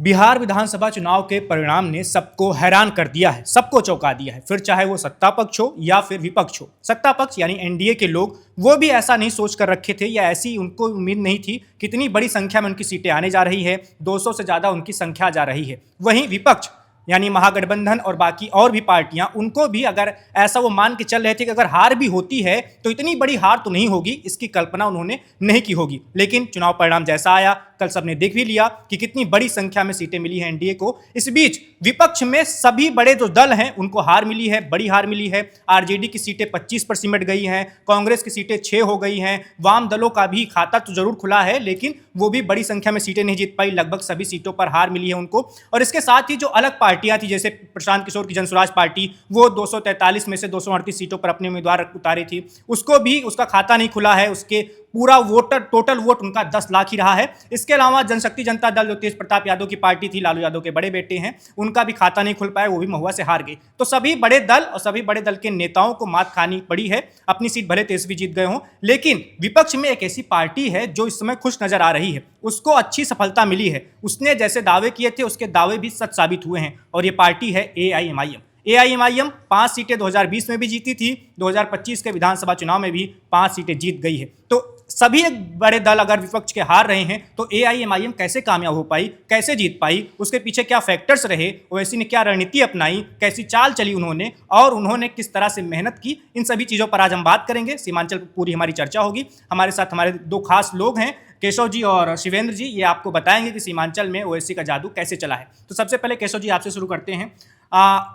बिहार विधानसभा चुनाव के परिणाम ने सबको हैरान कर दिया है, सबको चौंका दिया है। फिर चाहे वो सत्ता पक्ष हो या फिर विपक्ष हो। सत्ता पक्ष यानी एनडीए के लोग वो भी ऐसा नहीं सोच कर रखे थे या ऐसी उनको उम्मीद नहीं थी कितनी बड़ी संख्या में उनकी सीटें आने जा रही है, 200 से ज़्यादा उनकी संख्या जा रही है। वहीं विपक्ष यानी महागठबंधन और बाकी और भी पार्टियां, उनको भी अगर ऐसा वो मान के चल रहे थे कि अगर हार भी होती है तो इतनी बड़ी हार तो नहीं होगी, इसकी कल्पना उन्होंने नहीं की होगी। लेकिन चुनाव परिणाम जैसा आया, कल सबने देख भी लिया कि कितनी बड़ी संख्या में सीटें मिली हैं एनडीए को। इस बीच विपक्ष में सभी बड़े जो दल हैं उनको हार मिली है, बड़ी हार मिली है। आरजेडी की सीटें 25 पर सिमट गई हैं, कांग्रेस की सीटें 6 हो गई हैं। वाम दलों का भी खाता तो जरूर खुला है लेकिन वो भी बड़ी संख्या में सीटें नहीं जीत पाई, लगभग सभी सीटों पर हार मिली है उनको। और इसके साथ ही जो अलग पार्टियां थी, जैसे प्रशांत किशोर की जनसुराज पार्टी, वो 243 में से 238 सीटों पर अपने उम्मीदवार उतारी थी, उसको भी उसका खाता नहीं खुला है। उसके पूरा वोटर टोटल वोट उनका 10 लाख ही रहा है। इसके अलावा जनशक्ति जनता दल, जो तेज प्रताप यादव की पार्टी थी, लालू यादव के बड़े बेटे हैं, उनका भी खाता नहीं खुल पाया, वो भी महुआ से हार गए। तो सभी बड़े दल और सभी बड़े दल के नेताओं को मात खानी पड़ी है। अपनी सीट भले तेजस्वी जीत गए हों, लेकिन विपक्ष में एक ऐसी पार्टी है जो इस समय खुश नजर आ रही है, उसको अच्छी सफलता मिली है। उसने जैसे दावे किए थे उसके दावे भी सच साबित हुए हैं, और ये पार्टी है एआईएमआईएम। एआईएमआईएम 5 सीटें 2020 में भी जीती थी, 2025 के विधानसभा चुनाव में भी 5 सीटें जीत गई है। तो सभी बड़े दल अगर विपक्ष के हार रहे हैं तो एआईएमआईएम कैसे कामयाब हो पाई, कैसे जीत पाई, उसके पीछे क्या फैक्टर्स रहे, ओवैसी ने क्या रणनीति अपनाई, कैसी चाल चली उन्होंने, और उन्होंने किस तरह से मेहनत की, इन सभी चीज़ों पर आज हम बात करेंगे। सीमांचल पर पूरी हमारी चर्चा होगी। हमारे साथ हमारे दो खास लोग हैं, केशव जी और शिवेंद्र जी। ये आपको बताएंगे कि सीमांचल में ओवैसी का जादू कैसे चला है। तो सबसे पहले केशव जी, आपसे शुरू करते हैं।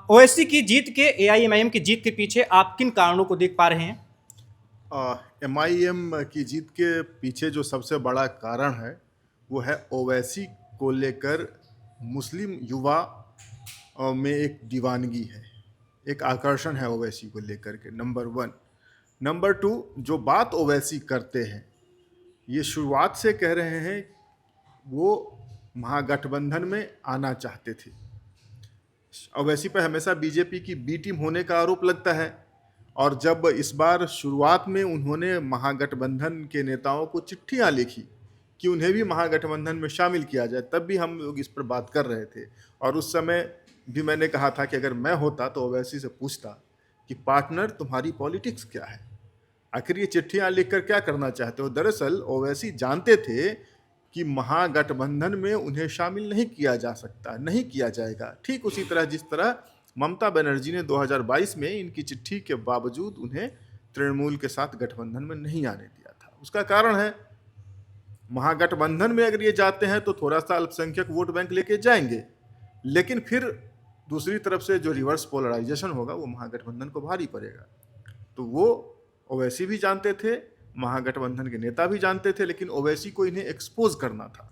ओवैसी की जीत के, एआईएमआईएम की जीत के पीछे आप किन कारणों को देख पा रहे हैं? एमआईएम की जीत के पीछे जो सबसे बड़ा कारण है वो है ओवैसी को लेकर मुस्लिम युवा में एक दीवानगी है, एक आकर्षण है ओवैसी को लेकर के, नंबर 1। नंबर 2, जो बात ओवैसी करते हैं ये शुरुआत से कह रहे हैं वो महागठबंधन में आना चाहते थे। ओवैसी पर हमेशा बीजेपी की बी टीम होने का आरोप लगता है, और जब इस बार शुरुआत में उन्होंने महागठबंधन के नेताओं को चिट्ठियां लिखी कि उन्हें भी महागठबंधन में शामिल किया जाए, तब भी हम लोग इस पर बात कर रहे थे। और उस समय भी मैंने कहा था कि अगर मैं होता तो ओवैसी से पूछता कि पार्टनर तुम्हारी पॉलिटिक्स क्या है, आखिर ये चिट्ठियां लिखकर क्या करना चाहते हो। दरअसल ओवैसी जानते थे कि महागठबंधन में उन्हें शामिल नहीं किया जा सकता, नहीं किया जाएगा। ठीक उसी तरह जिस तरह ममता बनर्जी ने 2022 में इनकी चिट्ठी के बावजूद उन्हें तृणमूल के साथ गठबंधन में नहीं आने दिया था। उसका कारण है महागठबंधन में अगर ये जाते हैं तो थोड़ा सा अल्पसंख्यक वोट बैंक लेके जाएंगे, लेकिन फिर दूसरी तरफ से जो रिवर्स पोलराइजेशन होगा वो महागठबंधन को भारी पड़ेगा। तो वो ओवैसी भी जानते थे, महागठबंधन के नेता भी जानते थे, लेकिन ओवैसी को इन्हें एक्सपोज करना था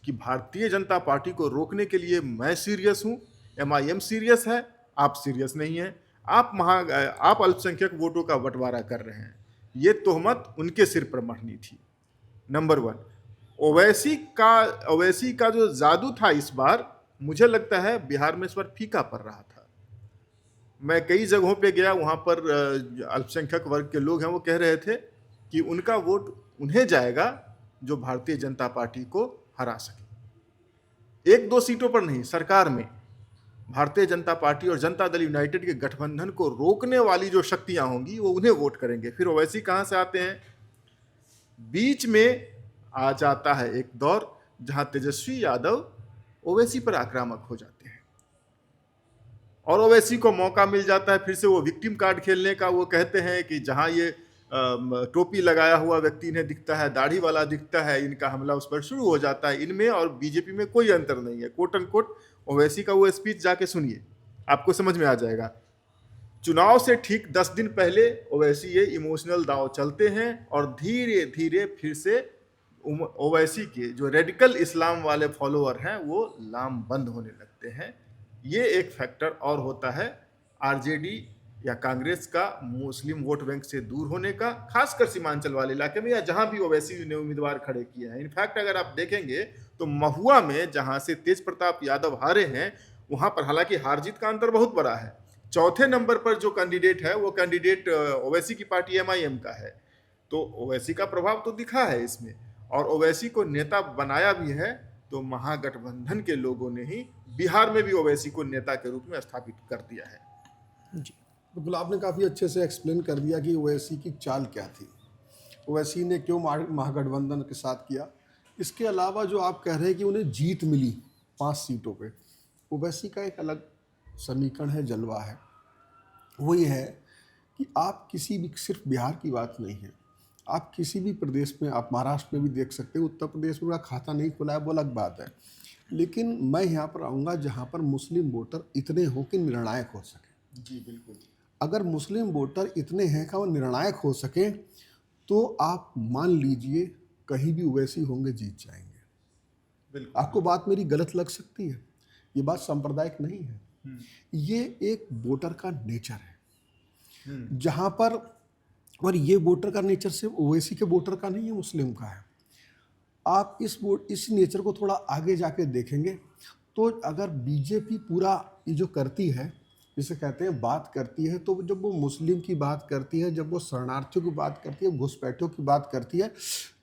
कि भारतीय जनता पार्टी को रोकने के लिए मैं सीरियस हूँ, एमआईएम सीरियस है, आप सीरियस नहीं हैं, आप अल्पसंख्यक वोटों का बंटवारा कर रहे हैं। ये तोहमत उनके सिर पर मढ़नी थी, नंबर 1। ओवैसी का जो जादू था इस बार, मुझे लगता है बिहार में इस बार फीका पड़ रहा था। मैं कई जगहों पे गया, वहाँ पर अल्पसंख्यक वर्ग के लोग हैं, वो कह रहे थे कि उनका वोट उन्हें जाएगा जो भारतीय जनता पार्टी को हरा सके। 1-2 सीटों पर नहीं, सरकार में भारतीय जनता पार्टी और जनता दल यूनाइटेड के गठबंधन को रोकने वाली जो शक्तियां होंगी वो उन्हें वोट करेंगे। फिर ओवैसी कहाँ से आते हैं? बीच में आ जाता है एक दौर जहां तेजस्वी यादव ओवैसी पर आक्रामक हो जाते हैं, और ओवैसी को मौका मिल जाता है फिर से वो विक्टिम कार्ड खेलने का। वो कहते हैं कि जहां ये टोपी लगाया हुआ व्यक्ति इन्हें दिखता है, दाढ़ी वाला दिखता है, इनका हमला उस पर शुरू हो जाता है। इनमें और बीजेपी में कोई अंतर नहीं है, कोट एंड कोट। ओवैसी का वो स्पीच जाके सुनिए, आपको समझ में आ जाएगा। चुनाव से ठीक 10 दिन पहले ओवैसी ये इमोशनल दांव चलते हैं, और धीरे धीरे फिर से ओवैसी के जो रेडिकल इस्लाम वाले फॉलोअर हैं वो लामबंद होने लगते हैं। ये एक फैक्टर और होता है आरजेडी या कांग्रेस का मुस्लिम वोट बैंक से दूर होने का, खासकर सीमांचल वाले इलाके में या जहां भी ओवैसी ने उम्मीदवार खड़े किए हैं। इनफैक्ट अगर आप देखेंगे तो महुआ में जहां से तेज प्रताप यादव हारे हैं, वहां पर हालांकि हार जीत का अंतर बहुत बड़ा है, चौथे नंबर पर जो कैंडिडेट है वो कैंडिडेट ओवैसी की पार्टी एमआईएम का है। तो ओवैसी का प्रभाव तो दिखा है इसमें, और ओवैसी को नेता बनाया भी है तो महागठबंधन के लोगों ने ही बिहार में भी ओवैसी को नेता के रूप में स्थापित कर दिया है। जी बिल्कुल, आपने काफ़ी अच्छे से एक्सप्लेन कर दिया कि ओवैसी की चाल क्या थी, ओवैसी ने क्यों महागठबंधन के साथ किया। इसके अलावा जो आप कह रहे हैं कि उन्हें जीत मिली 5 सीटों पे, ओवैसी का एक अलग समीकरण है, जलवा है। वो ये है कि आप किसी भी, सिर्फ बिहार की बात नहीं है, आप किसी भी प्रदेश में, आप महाराष्ट्र में भी देख सकते हो, उत्तर प्रदेश में खाता नहीं खुला है वो अलग बात है, लेकिन मैं यहाँ पर आऊँगा जहाँ पर मुस्लिम वोटर इतने हों कि निर्णायक हो सके। जी बिल्कुल। अगर मुस्लिम वोटर इतने हैं कि वो निर्णायक हो सके तो आप मान लीजिए कहीं भी ओवैसी होंगे जीत जाएंगे। बिल्कुल आपको बात मेरी गलत लग सकती है, ये बात सांप्रदायिक नहीं है, ये एक वोटर का नेचर है। जहाँ पर, और ये वोटर का नेचर सिर्फ ओवैसी के वोटर का नहीं है, मुस्लिम का है। आप इस नेचर को थोड़ा आगे जाके देखेंगे तो अगर बीजेपी पूरा ये जो करती है, जिसे कहते हैं बात करती है, तो जब वो मुस्लिम की बात करती है, जब वो शरणार्थियों की बात करती है, घुसपैठियों की बात करती है,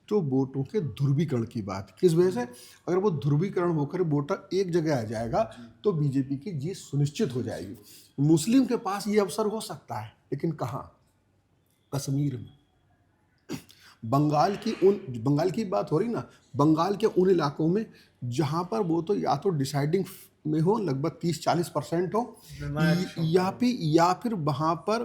तो वोटों के ध्रुवीकरण की बात। किस वजह से? अगर वो ध्रुवीकरण होकर वोटर एक जगह आ जाएगा तो बीजेपी की जीत सुनिश्चित हो जाएगी। मुस्लिम के पास ये अवसर हो सकता है, लेकिन कहाँ? कश्मीर में, बंगाल की बात हो रही ना, बंगाल के उन इलाकों में जहाँ पर वो तो या तो डिसाइडिंग में हो, लगभग 30-40% हो, या फिर वहाँ पर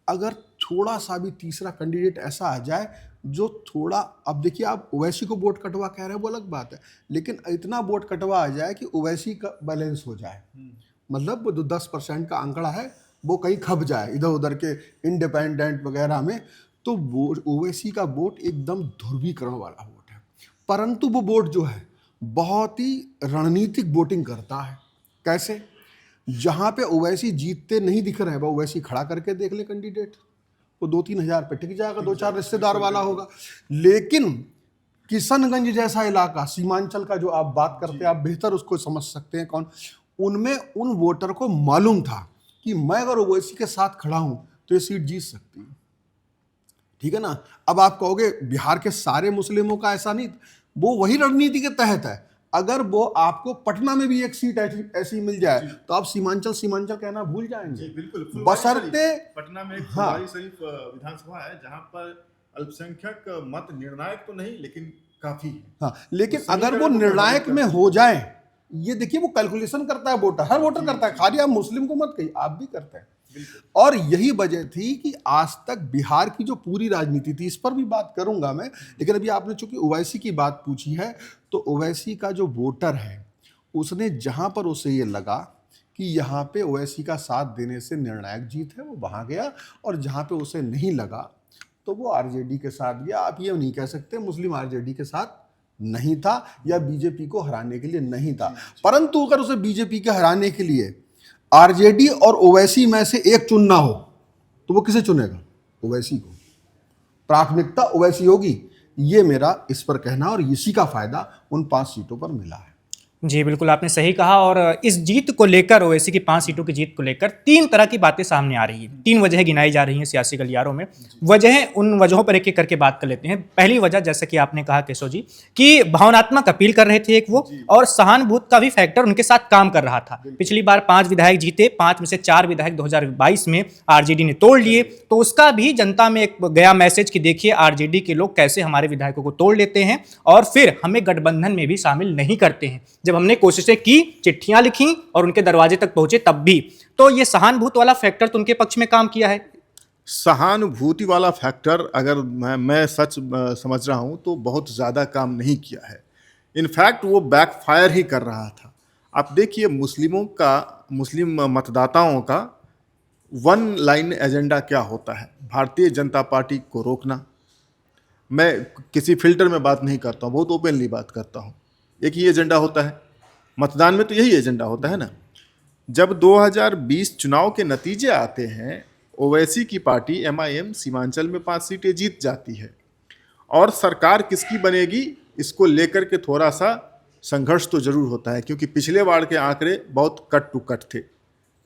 अगर थोड़ा सा भी तीसरा कैंडिडेट ऐसा आ जाए जो थोड़ा, अब देखिए आप ओवैसी को वोट कटवा कह रहे हैं वो अलग बात है, लेकिन इतना वोट कटवा आ जाए कि ओवैसी का बैलेंस हो जाए, मतलब वो जो 10% का आंकड़ा है वो कहीं खप जाए इधर उधर के इंडिपेंडेंट वगैरह में, तो वो ओवैसी का वोट एकदम ध्रुवीकरण वाला वोट है। परंतु वो वोट जो है बहुत ही रणनीतिक वोटिंग करता है। कैसे? जहाँ पे ओवैसी जीतते नहीं दिख रहे हैं, वो ओवैसी खड़ा करके देख ले कैंडिडेट, वो 2-3 हज़ार पे टिक जाएगा, 2-4 रिश्तेदार वाला होगा। लेकिन किशनगंज जैसा इलाका, सीमांचल का जो आप बात करते हैं, आप बेहतर उसको समझ सकते हैं कौन, उनमें उन वोटर को मालूम था कि मैं अगर ओवैसी के साथ खड़ा हूं तो ये सीट जीत सकती है। ठीक है ना? अब आप कहोगे बिहार के सारे मुस्लिमों का ऐसा नहीं, वो वही रणनीति के तहत है। अगर वो आपको पटना में भी एक सीट ऐसी मिल जाए तो आप सीमांचल कहना भूल जाएंगे। बिल्कुल। बशर्ते पटना में एक हाँ, फुलवारी शरीफ विधानसभा है जहां पर अल्पसंख्यक मत निर्णायक तो नहीं लेकिन काफी है। हाँ, लेकिन अगर वो निर्णायक में हो जाए, ये देखिए वो कैलकुलेशन करता है वोटर, हर वोटर करता है, खाली आप मुस्लिम को मत कहिए, आप भी करते हैं। और यही वजह थी कि आज तक बिहार की जो पूरी राजनीति थी, इस पर भी बात करूंगा मैं, लेकिन अभी आपने चूंकि ओवैसी की बात पूछी है, तो ओवैसी का जो वोटर है उसने जहां पर उसे ये लगा कि यहाँ पे ओवैसी का साथ देने से निर्णायक जीत है, वो वहां गया, और जहां पे उसे नहीं लगा तो वो आरजेडी के साथ गया। आप ये नहीं कह सकते मुस्लिम आरजेडी के साथ नहीं था या बीजेपी को हराने के लिए नहीं था, परंतु अगर उसे बीजेपी के हराने के लिए आरजेडी और ओवैसी में से एक चुनना हो तो वो किसे चुनेगा? ओवैसी को। प्राथमिकता ओवैसी होगी, ये मेरा इस पर कहना, और इसी का फायदा उन 5 सीटों पर मिला है। जी बिल्कुल, आपने सही कहा। और इस जीत को लेकर, ओवैसी की 5 सीटों की जीत को लेकर 3 तरह की बातें सामने आ रही हैं। 3 वजह गिनाई जा रही हैं सियासी गलियारों में। वजहें, उन वजहों पर एक एक करके बात कर लेते हैं। पहली वजह, जैसे कि आपने कहा केशव जी, कि भावनात्मक अपील कर रहे थे एक वो, और सहानुभूति का भी फैक्टर उनके साथ काम कर रहा था। पिछली बार 5 विधायक जीते, 5 में से 4 विधायक 2022 में आरजेडी ने तोड़ लिए, तो उसका भी जनता में एक गया मैसेज कि देखिए आरजेडी के लोग कैसे हमारे विधायकों को तोड़ लेते हैं और फिर हमें गठबंधन में भी शामिल नहीं करते हैं। जब हमने कोशिशें की, चिट्ठियां लिखी और उनके दरवाजे तक पहुंचे तब भी, तो ये सहानुभूति वाला फैक्टर तो उनके पक्ष में काम किया है। सहानुभूति वाला फैक्टर अगर मैं सच समझ रहा हूं तो बहुत ज़्यादा काम नहीं किया है। इनफैक्ट वो बैकफायर ही कर रहा था। आप देखिए मुस्लिम मतदाताओं का वन लाइन एजेंडा क्या होता है? भारतीय जनता पार्टी को रोकना। मैं किसी फिल्टर में बात नहीं करता हूँ, बहुत ओपनली बात करता हूँ। एक ही एजेंडा होता है मतदान में, तो यही एजेंडा होता है ना। जब 2020 चुनाव के नतीजे आते हैं, ओवैसी की पार्टी MIM सीमांचल में 5 सीटें जीत जाती है, और सरकार किसकी बनेगी इसको लेकर के थोड़ा सा संघर्ष तो जरूर होता है, क्योंकि पिछले बार के आंकड़े बहुत कट टू कट थे।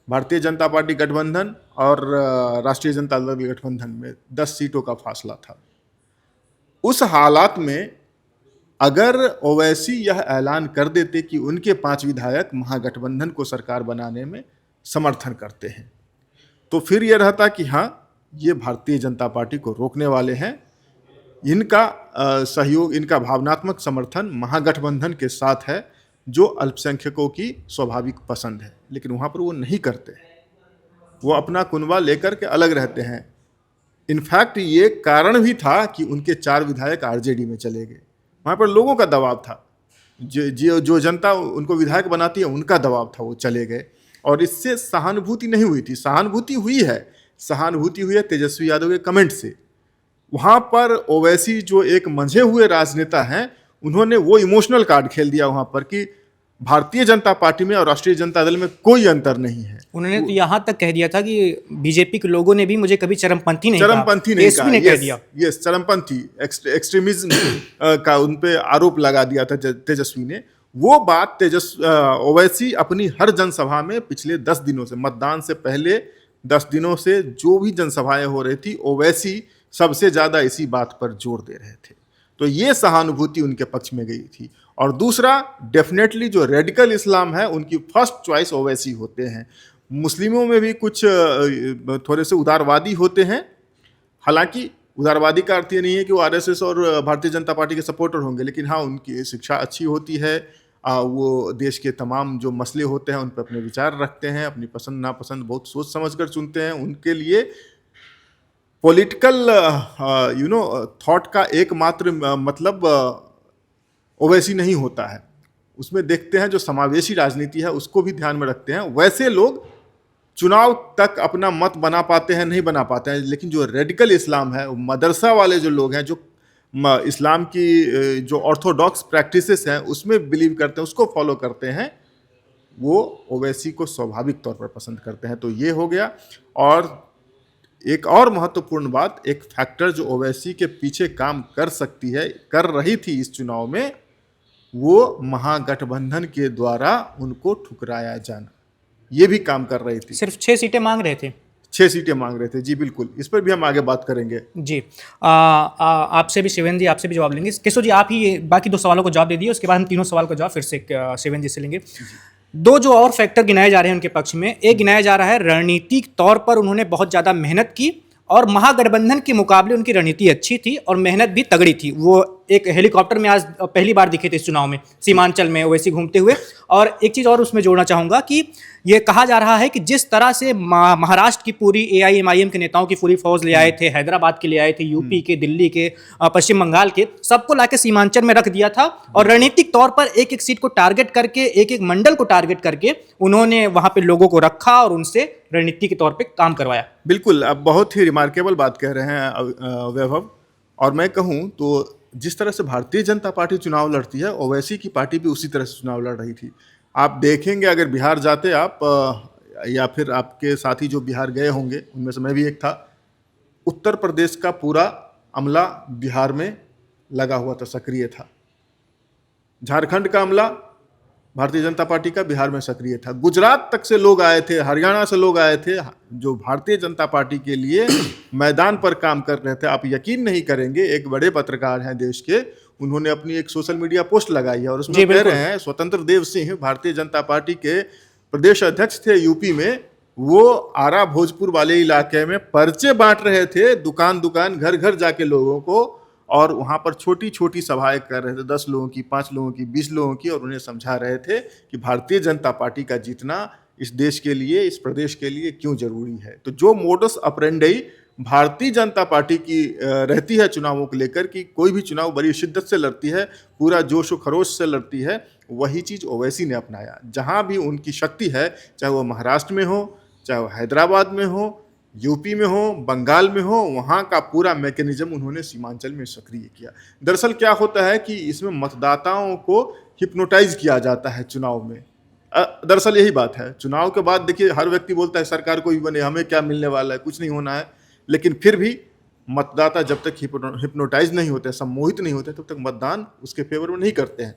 भारतीय जनता पार्टी गठबंधन और राष्ट्रीय जनता दल गठबंधन में 10 सीटों का फासला था। उस हालात में अगर ओवैसी यह ऐलान कर देते कि उनके 5 विधायक महागठबंधन को सरकार बनाने में समर्थन करते हैं, तो फिर यह रहता कि हाँ, ये भारतीय जनता पार्टी को रोकने वाले हैं, इनका सहयोग, इनका भावनात्मक समर्थन महागठबंधन के साथ है, जो अल्पसंख्यकों की स्वाभाविक पसंद है। लेकिन वहाँ पर वो नहीं करते, वो अपना कुनबा लेकर के अलग रहते हैं। इनफैक्ट ये कारण भी था कि उनके 4 विधायक आरजेडी में चले गए। वहाँ पर लोगों का दबाव था, जो जनता उनको विधायक बनाती है उनका दबाव था, वो चले गए। और इससे सहानुभूति नहीं हुई थी, सहानुभूति हुई है तेजस्वी यादव के कमेंट से। वहाँ पर ओवैसी जो एक मंझे हुए राजनेता हैं, उन्होंने वो इमोशनल कार्ड खेल दिया वहाँ पर कि भारतीय जनता पार्टी में और राष्ट्रीय जनता दल में कोई अंतर नहीं है। उन्होंने तो यहाँ तक कह दिया था कि बीजेपी के लोगों ने भी मुझे कभी चरमपंथी नहीं कहा, कह दिया। यस, चरमपंथी एक्सट्रीमिज्म का उन पे आरोप लगा दिया था तेजस्वी ने। वो बात ओवैसी अपनी हर जनसभा में पिछले 10 दिनों से, मतदान से पहले 10 दिनों से जो भी जनसभाएं हो रही थी, ओवैसी सबसे ज़्यादा इसी बात पर जोर दे रहे थे। तो ये सहानुभूति उनके पक्ष में गई थी। और दूसरा, डेफिनेटली जो रेडिकल इस्लाम है, उनकी फर्स्ट चॉइस ओवैसी होते हैं। मुस्लिमों में भी कुछ थोड़े से उदारवादी होते हैं। हालांकि उदारवादी का अर्थ ये नहीं है कि वो आरएसएस और भारतीय जनता पार्टी के सपोर्टर होंगे, लेकिन हाँ, उनकी शिक्षा अच्छी होती है, वो देश के तमाम जो मसले होते हैं उन पर अपने विचार रखते हैं, अपनी पसंद नापसंद बहुत सोच समझ कर चुनते हैं। उनके लिए पॉलिटिकल थॉट का एकमात्र मतलब ओवैसी नहीं होता है, उसमें देखते हैं जो समावेशी राजनीति है उसको भी ध्यान में रखते हैं। वैसे लोग चुनाव तक अपना मत बना पाते हैं, नहीं बना पाते हैं, लेकिन जो रेडिकल इस्लाम है, मदरसा वाले जो लोग हैं, जो इस्लाम की जो ऑर्थोडॉक्स प्रैक्टिसेस हैं उसमें बिलीव करते हैं, उसको फॉलो करते हैं, वो ओवैसी को स्वाभाविक तौर पर पसंद करते हैं। तो ये हो गया। और एक और महत्वपूर्ण बात, एक फैक्टर जो ओवैसी के पीछे काम कर रही थी इस चुनाव में, वो महागठबंधन के द्वारा उनको ठुकराया जाना, ये भी काम कर रही थी। सिर्फ 6 सीटें मांग रहे थे। 6 सीटें मांग रहे थे, जी बिल्कुल। इस पर भी हम आगे बात करेंगे। जी, आपसे भी शिवेंद्र जी, आपसे भी जवाब लेंगे। केशव जी, आप ही बाकी 2 सवालों को जवाब दे दिए, उसके बाद हम तीनों सवाल का जवाब फिर से शिवेंद्र जी से लेंगे। 2 जो और फैक्टर गिनाए जा रहे हैं उनके पक्ष में, एक गिनाया जा रहा है रणनीतिक तौर पर उन्होंने बहुत ज़्यादा मेहनत की और महागठबंधन के मुकाबले उनकी रणनीति अच्छी थी और मेहनत भी तगड़ी थी। वो एक हेलीकॉप्टर में आज पहली बार दिखे थे इस चुनाव में, सीमांचल में वैसे घूमते हुए। और एक चीज़ और उसमें जोड़ना चाहूँगा कि ये कहा जा रहा है कि जिस तरह से महाराष्ट्र की पूरी AIMIM के नेताओं की पूरी फौज ले आए थे, हैदराबाद के ले आए थे, यूपी के, दिल्ली के, पश्चिम बंगाल के, सबको लाके सीमांचल में रख दिया था और रणनीतिक तौर पर एक एक सीट को टारगेट करके, एक एक मंडल को टारगेट करके उन्होंने वहाँ पे लोगों को रखा और उनसे रणनीति के तौर पर काम करवाया। बिल्कुल, अब बहुत ही रिमार्केबल बात कह रहे हैं वैभव। और मैं कहूँ तो जिस तरह से भारतीय जनता पार्टी चुनाव लड़ती है, ओवैसी की पार्टी भी उसी तरह से चुनाव लड़ रही थी। आप देखेंगे, अगर बिहार जाते आप, या फिर आपके साथी जो बिहार गए होंगे, उनमें से मैं भी एक था, उत्तर प्रदेश का पूरा अमला बिहार में लगा हुआ था, सक्रिय था। झारखंड का अमला भारतीय जनता पार्टी का बिहार में सक्रिय था। गुजरात तक से लोग आए थे, हरियाणा से लोग आए थे, जो भारतीय जनता पार्टी के लिए मैदान पर काम कर रहे थे। आप यकीन नहीं करेंगे, एक बड़े पत्रकार हैं देश के, उन्होंने अपनी एक सोशल मीडिया पोस्ट लगाई है और उसमें कह रहे हैं स्वतंत्र देव सिंह भारतीय जनता पार्टी के प्रदेश अध्यक्ष थे यूपी में, वो आरा भोजपुर वाले इलाके में पर्चे बांट रहे थे, दुकान दुकान, घर घर जाके लोगों को, और वहाँ पर छोटी छोटी सभाएं कर रहे थे, 10 लोगों की, 5 लोगों की, 20 लोगों की, और उन्हें समझा रहे थे कि भारतीय जनता पार्टी का जीतना इस देश के लिए, इस प्रदेश के लिए क्यों जरूरी है। तो जो modus operandi Bharatiya Janata party की रहती है चुनावों को लेकर, कि कोई भी चुनाव बड़ी शिद्दत से लड़ती है, पूरा जोश व खरोश से लड़ती है, वही चीज़ ओवैसी ने अपनाया। जहाँ भी उनकी शक्ति है, चाहे वो महाराष्ट्र में हो, चाहे वो हैदराबाद में हो, यूपी में हो, बंगाल में हो, वहाँ का पूरा मैकेनिज्म उन्होंने सीमांचल में सक्रिय किया। दरअसल क्या होता है कि इसमें मतदाताओं को हिप्नोटाइज किया जाता है चुनाव में। दरअसल यही बात है। चुनाव के बाद देखिए, हर व्यक्ति बोलता है सरकार कोई बने, हमें क्या मिलने वाला है, कुछ नहीं होना है, लेकिन फिर भी मतदाता जब तक हिप्नोटाइज नहीं होते, सम्मोहित नहीं होते, तब तक मतदान उसके फेवर में नहीं करते हैं।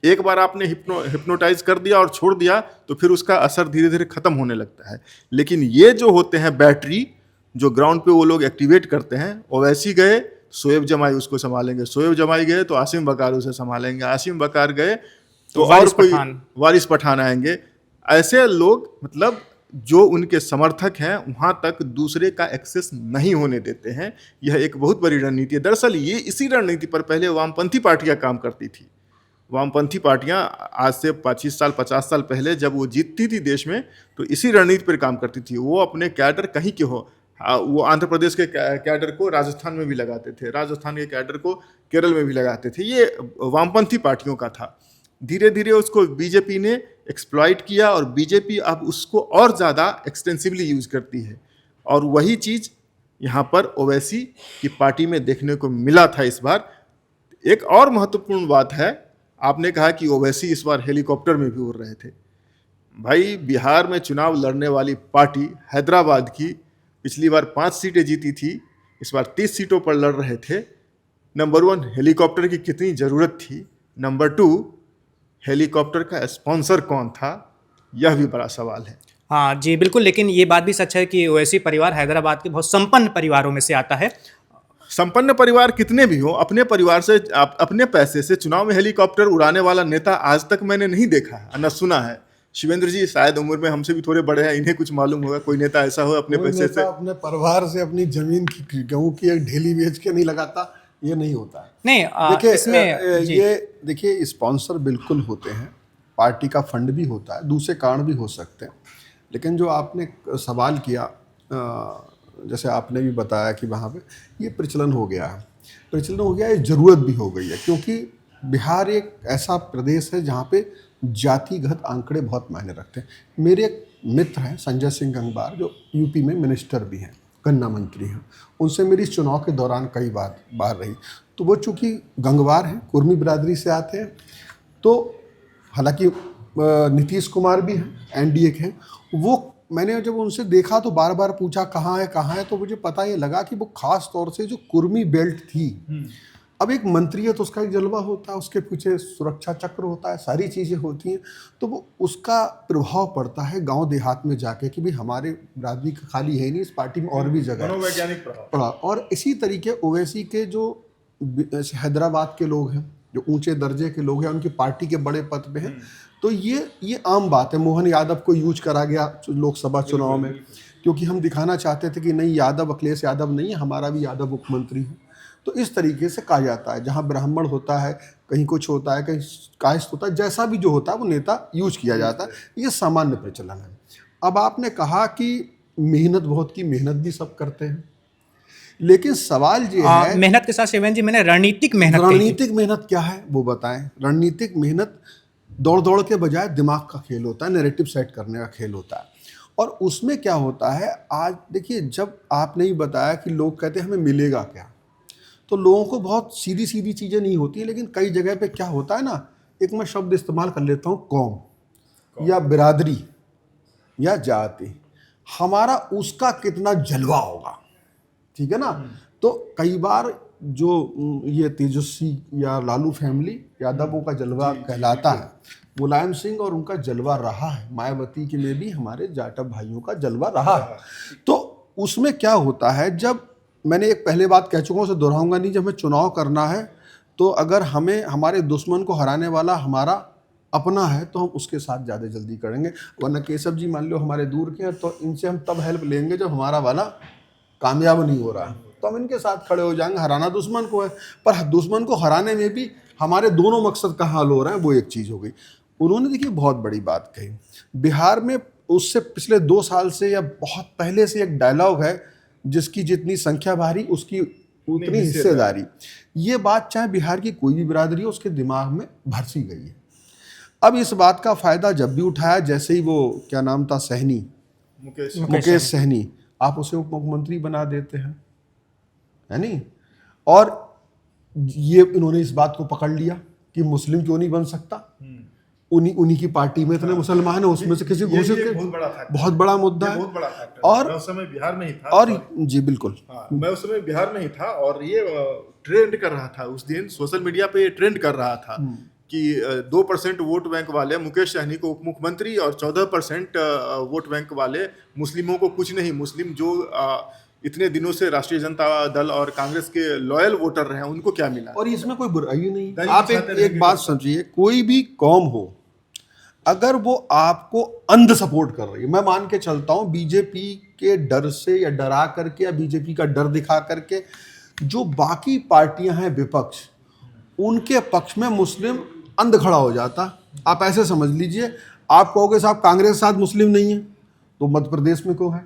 एक बार आपने हिप्नोटाइज कर दिया और छोड़ दिया, तो फिर उसका असर धीरे धीरे खत्म होने लगता है। लेकिन ये जो होते हैं बैटरी, जो ग्राउंड पे वो लोग एक्टिवेट करते हैं, ओवैसी गए, शोएब जमाई उसको संभालेंगे, शोएब जमाई गए तो आसिम बकार उसे संभालेंगे, आसिम बकार गए तो और वारिस कोई पठान। वारिस पठान आएंगे। ऐसे लोग मतलब जो उनके समर्थक हैं वहाँ तक दूसरे का एक्सेस नहीं होने देते हैं। यह एक बहुत बड़ी रणनीति है। दरअसल ये इसी रणनीति पर पहले वामपंथी पार्टियां काम करती थी। वामपंथी पार्टियां आज से 25 साल 50 साल पहले जब वो जीतती थी देश में तो इसी रणनीति पर काम करती थी। वो अपने कैडर कहीं के हो, वो आंध्र प्रदेश के कैडर को राजस्थान में भी लगाते थे, राजस्थान के कैडर को केरल में भी लगाते थे। ये वामपंथी पार्टियों का था। धीरे धीरे उसको बीजेपी ने एक्सप्लॉइट किया और बीजेपी अब उसको और ज़्यादा एक्सटेंसिवली यूज़ करती है। और वही चीज़ यहाँ पर ओवैसी की पार्टी में देखने को मिला था इस बार। एक और महत्वपूर्ण बात है, आपने कहा कि ओवैसी इस बार हेलीकॉप्टर में भी उड़ रहे थे। भाई बिहार में चुनाव लड़ने वाली पार्टी हैदराबाद की पिछली बार 5 सीटें जीती थी, इस बार 30 सीटों पर लड़ रहे थे। नंबर 1 हेलीकॉप्टर की कितनी ज़रूरत थी, नंबर 2 हेलीकॉप्टर का स्पॉन्सर कौन था, यह भी बड़ा सवाल है। हाँ जी बिल्कुल, लेकिन ये बात भी सच है कि ओवैसी परिवार हैदराबाद के बहुत संपन्न परिवारों में से आता है। संपन्न परिवार कितने भी हो, अपने परिवार से अपने पैसे से चुनाव में हेलीकॉप्टर उड़ाने वाला नेता आज तक मैंने नहीं देखा है, न सुना है। शिवेंद्र जी शायद उम्र में हमसे भी थोड़े बड़े हैं, इन्हें कुछ मालूम होगा, कोई नेता ऐसा हो अपने पैसे से अपने परिवार से अपनी जमीन की गेहूं की एक ढेली बेच के नहीं लगाता, ये नहीं होता है। नहीं देखिए इसमें ये देखिए स्पॉन्सर बिल्कुल होते हैं, पार्टी का फंड भी होता है, दूसरे कारण भी हो सकते हैं। लेकिन जो आपने सवाल किया, जैसे आपने भी बताया कि वहाँ पे ये प्रचलन हो गया है, प्रचलन हो गया है, ज़रूरत भी हो गई है, क्योंकि बिहार एक ऐसा प्रदेश है जहाँ पे जातिगत आंकड़े बहुत मायने रखते हैं। मेरे एक मित्र हैं संजय सिंह गंगवार, जो यूपी में मिनिस्टर भी हैं, गन्ना मंत्री हैं, उनसे मेरी इस चुनाव के दौरान कई बार रही। तो वो चूँकि गंगवार हैं, कुर्मी बिरादरी से आते हैं, तो हालांकि नीतीश कुमार भी हैं, एनडीए के हैं, वो मैंने जब उनसे देखा तो बार बार पूछा कहाँ है, तो मुझे पता ये लगा कि वो खास तौर से जो कुर्मी बेल्ट थी, अब एक मंत्री है तो उसका एक जलवा होता है, उसके पीछे सुरक्षा चक्र होता है, सारी चीज़ें होती हैं, तो वो उसका प्रभाव पड़ता है गांव देहात में जाके कि भाई हमारे बिरादरी का खाली है नहीं, इस पार्टी में और भी जगह है, मनोवैज्ञानिक पड़ा। और इसी तरीके ओवैसी के जो हैदराबाद के लोग हैं, जो ऊंचे दर्जे के लोग हैं, उनकी पार्टी के बड़े पद पे हैं, तो ये आम बात है। मोहन यादव को यूज करा गया लोकसभा चुनाव में, क्योंकि हम दिखाना चाहते थे कि नहीं यादव अखिलेश यादव नहीं है, हमारा भी यादव मुख्यमंत्री है। तो इस तरीके से कहा जाता है, जहाँ ब्राह्मण होता है, कहीं कुछ होता है, कहीं कायस्थ होता है, जैसा भी जो होता है वो नेता यूज किया जाता है, ये सामान्य प्रचलन है। अब आपने कहा कि मेहनत बहुत की, मेहनत भी सब करते हैं, लेकिन सवाल ये है मेहनत के साथ शिवेंद्र जी मैंने रणनीतिक मेहनत कही थी। रणनीतिक मेहनत क्या है वो बताएं। रणनीतिक मेहनत दौड़ के बजाय दिमाग का खेल होता है, नैरेटिव सेट करने का खेल होता है। और उसमें क्या होता है, आज देखिए, जब आपने ही बताया कि लोग कहते हैं हमें मिलेगा क्या, तो लोगों को बहुत सीधी सीधी चीज़ें नहीं होती, लेकिन कई जगह पे क्या होता है ना, एक मैं शब्द इस्तेमाल कर लेता हूँ, कौम या बिरादरी या जाति, हमारा उसका कितना जलवा होगा, ठीक है ना। तो कई बार जो ये तेजस्वी या लालू फैमिली यादवों का जलवा कहलाता है, मुलायम सिंह और उनका जलवा रहा है, मायावती के में भी हमारे जाटव भाइयों का जलवा रहा है। तो उसमें क्या होता है, जब मैंने एक पहले बात कह चुका हूँ, उसे दोहराऊंगा नहीं, जब हमें चुनाव करना है तो अगर हमें हमारे दुश्मन को हराने वाला हमारा अपना है तो हम उसके साथ ज़्यादा जल्दी करेंगे। वरना केशव जी मान लो हमारे दूर के हैं, तो इनसे हम तब हेल्प लेंगे जब हमारा वाला कामयाब नहीं हो रहा है, तो हम इनके साथ खड़े हो जाएंगे। हराना दुश्मन को है, पर दुश्मन को हराने में भी हमारे दोनों मकसद का हाल हो रहा है, वो एक चीज़ हो गई। उन्होंने देखिए बहुत बड़ी बात कही। बिहार में उससे पिछले 2 साल से या बहुत पहले से एक डायलॉग है, जिसकी जितनी संख्या भारी उसकी उतनी हिस्सेदारी। ये बात चाहे बिहार की कोई भी बिरादरी हो, उसके दिमाग में भर सी गई है। अब इस बात का फायदा जब भी उठाया, जैसे ही वो क्या नाम था, सहनी, मुकेश सहनी, आप उसे उप मुख्यमंत्री बना देते हैं, है नहीं। और ये इन्होंने इस बात को पकड़ लिया कि मुस्लिम क्यों नहीं बन सकता, उन्हीं की पार्टी में इतने मुसलमान है, उसमें से किसी घोषित के बहुत बड़ा मुद्दा है। और मैं उस समय बिहार में ही था, और जी बिल्कुल, मैं उस समय बिहार में ही था, और ये ट्रेंड कर रहा था उस दिन, सोशल मीडिया पे ट्रेंड कर रहा था कि 2% वोट बैंक वाले मुकेश सहनी को उप मुख्यमंत्री और 14% वोट बैंक वाले मुस्लिमों को कुछ नहीं। मुस्लिम जो इतने दिनों से राष्ट्रीय जनता दल और कांग्रेस के लॉयल वोटर रहे हैं, उनको क्या मिला? और इसमें कोई बुराई नहीं है। दैनिक आप छात्र एक रहेंगे बात समझिए, कोई भी कौम हो, अगर वो आपको अंध सपोर्ट कर रही है, मैं मान के चलता हूं बीजेपी के डर से या डरा करके या बीजेपी का डर दिखा करके जो बाकी पार्टियां हैं विपक्ष, उनके पक्ष में मुस्लिम अंध खड़ा हो जाता। आप ऐसे समझ लीजिए, आप कहोगे साहब कांग्रेस के साथ मुस्लिम नहीं है तो मध्य प्रदेश में क्यों है,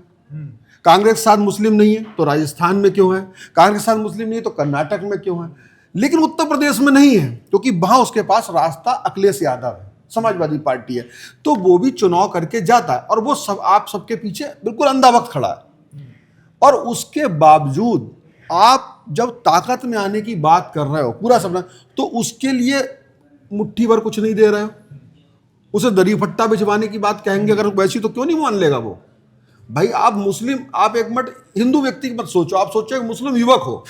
कांग्रेस के साथ मुस्लिम नहीं है तो राजस्थान में क्यों है, कांग्रेस के साथ मुस्लिम नहीं है तो कर्नाटक में क्यों है, लेकिन उत्तर प्रदेश में नहीं है क्योंकि वहां उसके पास रास्ता अखिलेश यादव है, समाजवादी पार्टी है, तो वो भी चुनाव करके जाता है और वो सब आप सबके पीछे बिल्कुल अंधा वक्त खड़ा है। और उसके बावजूद आप जब ताकत में आने की बात कर रहे हो पूरा सब, तो उसके लिए मुट्ठी भर कुछ नहीं दे रहे हो, उसे दरी फट्टा बिछवाने की बात कहेंगे अगर वैसी, तो क्यों नहीं मान लेगा वो? भाई आप मुस्लिम, आप एक मिनट हिंदू व्यक्ति की मत सोचो, आप सोचो एक मुस्लिम युवक हो,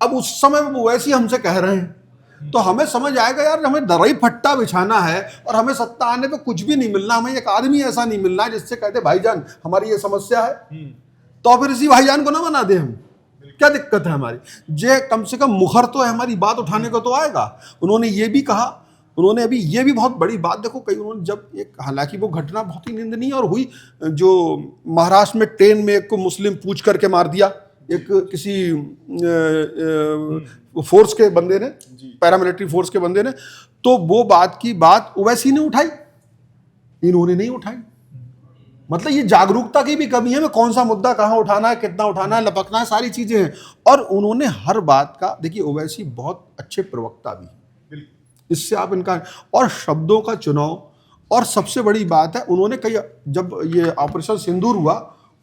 अब उस समय वो वैसे ही हमसे कह रहे हैं तो हमें समझ आएगा यार हमें दरी फट्टा बिछाना है और हमें सत्ता आने पे कुछ भी नहीं मिलना, हमें एक आदमी ऐसा नहीं मिलना जिससे कहते भाईजान हमारी ये समस्या है, तो फिर इसी भाईजान को ना बना दे हम, क्या दिक्कत है हमारी? जे कम से कम मुखर तो है, हमारी बात उठाने को तो आएगा। उन्होंने ये भी कहा, उन्होंने अभी ये भी बहुत बड़ी बात देखो कही उन्होंने, जब एक, हालांकि वो घटना बहुत ही निंदनीय और हुई, जो महाराष्ट्र में ट्रेन में एक को मुस्लिम पूछ करके मार दिया, एक किसी फोर्स के बंदे ने, पैरामिलिट्री फोर्स के बंदे ने, तो वो बात की बात ओवैसी ने उठाई, इन्होंने नहीं उठाई। मतलब ये जागरूकता की भी कमी है, मैं कौन सा मुद्दा कहाँ उठाना है, कितना उठाना है, लपकना है, सारी चीजें हैं। और उन्होंने हर बात का, देखिए ओवैसी बहुत अच्छे प्रवक्ता भी हैं, इससे आप इनका, और शब्दों का चुनाव, और सबसे बड़ी बात है उन्होंने कई, जब ये ऑपरेशन सिंदूर हुआ